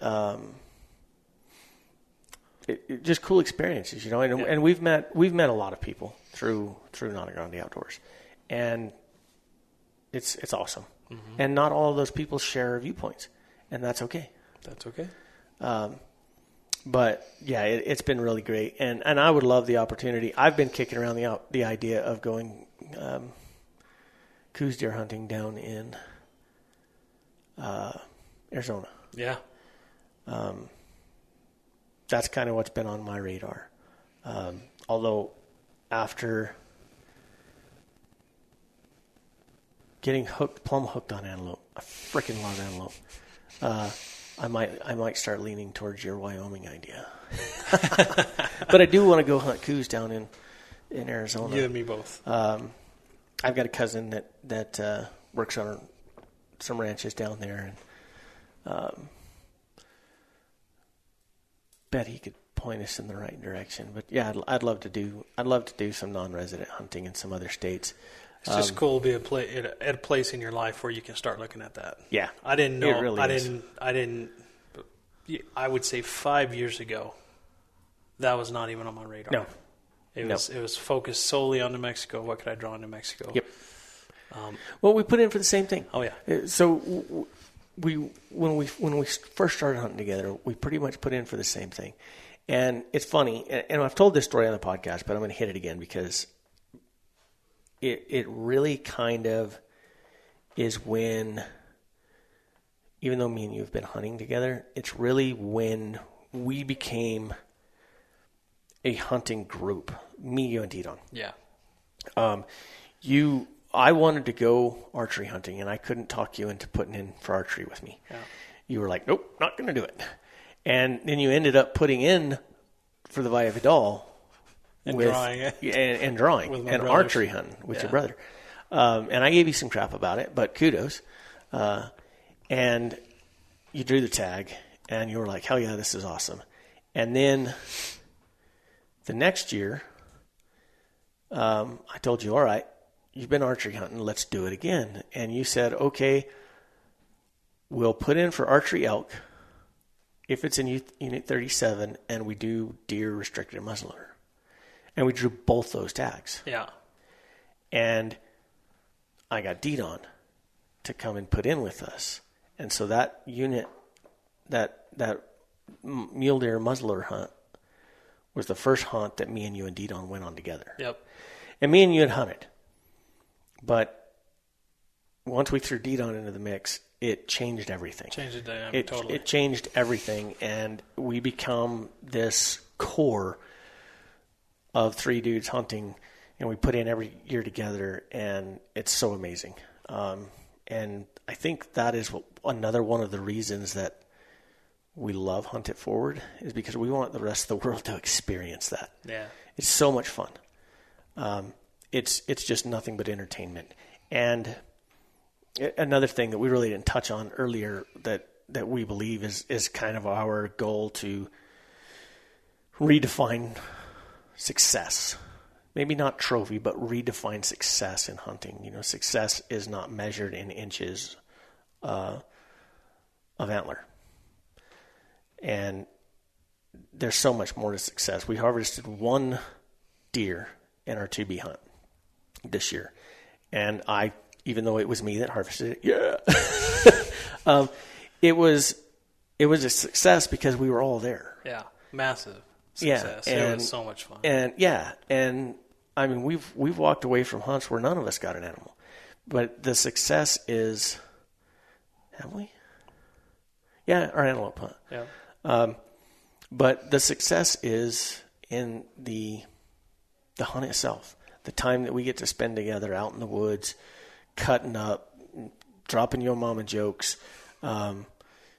it just cool experiences, And we've met a lot of people through Nada Grande Outdoors, and it's awesome. And not all of those people share viewpoints, and that's okay. That's okay. But yeah, it's been really great, and I would love the opportunity. I've been kicking around the idea of going coos deer hunting down in Arizona. Yeah. That's kind of what's been on my radar. Although after getting plumb hooked on antelope, I freaking love antelope. I might start leaning towards your Wyoming idea. But I do want to go hunt coos down in Arizona. You and me both. I've got a cousin that works on some ranches down there, and bet he could point us in the right direction. But yeah, I'd love to do some non-resident hunting in some other states. It's just cool to be at a place in your life where you can start looking at that. Yeah, I didn't know. It really is. I didn't. I would say 5 years ago, that was not even on my radar. No, it was focused solely on New Mexico. What could I draw in New Mexico? Yep. Well, we put in for the same thing. Oh yeah. So when we first started hunting together, we pretty much put in for the same thing. And it's funny, and I've told this story on the podcast, but I'm going to hit it again because it really kind of is when, even though me and you have been hunting together, it's really when we became a hunting group. Me, you, and Didon. Yeah. I wanted to go archery hunting, and I couldn't talk you into putting in for archery with me. Yeah. You were like, nope, not going to do it. And then you ended up putting in for the Valle Vidal and drawing with my and brothers. Archery hunting with your brother. And I gave you some crap about it, but kudos. And you drew the tag, and you were like, hell yeah, this is awesome. And then the next year, I told you, all right, you've been archery hunting, let's do it again. And you said, okay, we'll put in for archery elk if it's in Unit 37 and we do deer restricted muzzleloader. And we drew both those tags. Yeah. And I got Didon to come and put in with us. And so that unit, that mule deer muzzleloader hunt was the first hunt that me and you and Didon went on together. Yep. And me and you had hunted. But once we threw Didon into the mix, it changed everything. Changed the dynamic, totally. It changed everything, and we become this core of three dudes hunting, and we put in every year together, and it's so amazing. And I think that is another one of the reasons that we love Hunt It Forward is because we want the rest of the world to experience that. Yeah. It's so much fun. It's just nothing but entertainment. And another thing that we really didn't touch on earlier that we believe is kind of our goal to redefine success. maybe not trophy, but redefine success in hunting. You know, success is not measured in inches of antler. And there's so much more to success. We harvested 1 deer in our 2B hunt this year. And even though it was me that harvested it, it was a success because we were all there. Yeah, massive success. Yeah, it was so much fun. And I mean, we've walked away from hunts where none of us got an animal, but the success is, have we? Yeah, our antelope hunt. Yeah. But the success is in the hunt itself, the time that we get to spend together out in the woods, cutting up, dropping your mama jokes,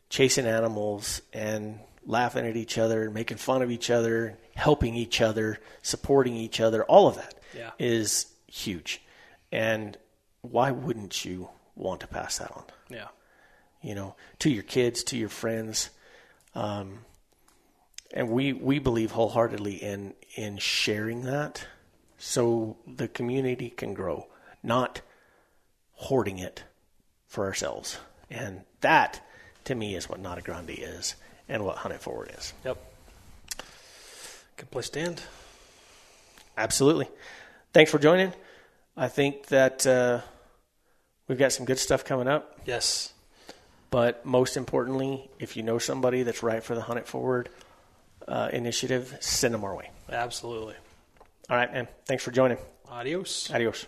chasing animals and laughing at each other, making fun of each other, helping each other, supporting each other. All of that is huge. And why wouldn't you want to pass that on? Yeah. You know, to your kids, to your friends. And we believe wholeheartedly in sharing that so the community can grow, not hoarding it for ourselves. And that, to me, is what Nada Grande is and what Hunt It Forward is. Yep. Good place to end. Absolutely. Thanks for joining. I think that we've got some good stuff coming up. Yes. But most importantly, if you know somebody that's right for the Hunt It Forward initiative, send them our way. Absolutely. All right, man. Thanks for joining. Adios. Adios.